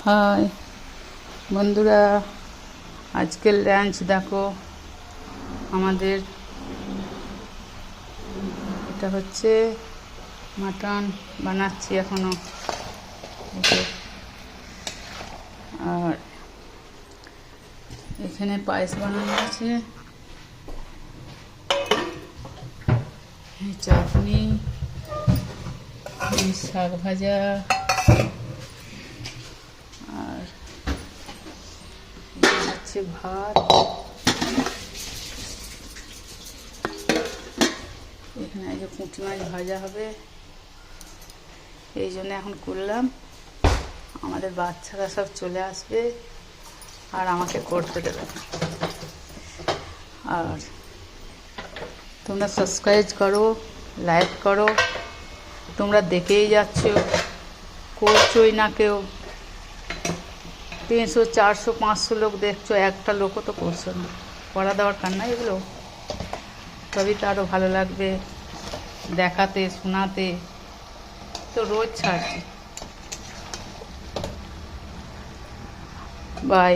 High বন্ধুরা, আজকের lunch দেখো। আমাদের এটা হচ্ছে মাটন বানাচ্ছি এখনো। আর এখানে পায়েস বানানো আছে, চাটনি, শাক ভাজা, আর আছে ভাত। এখানে এই যে পুঁটি মাছ ভাজা হবে, এই জন্য এখন করলাম। আমাদের বাচ্চারা সব চলে আসবে আর আমাকে করতে দেবে। আর তোমরা সাবস্ক্রাইব করো, লাইক করো। তোমরা দেখেই যাচ্ছ, করছোই না কেউ। 300, 400, 500 লোক দেখছো, একটা লোকও তো করছো না। করা দরকার না এগুলো, তবেই তো আরও ভালো লাগবে দেখাতে শোনাতে। তো রোজ ছাড়ছি। বাই।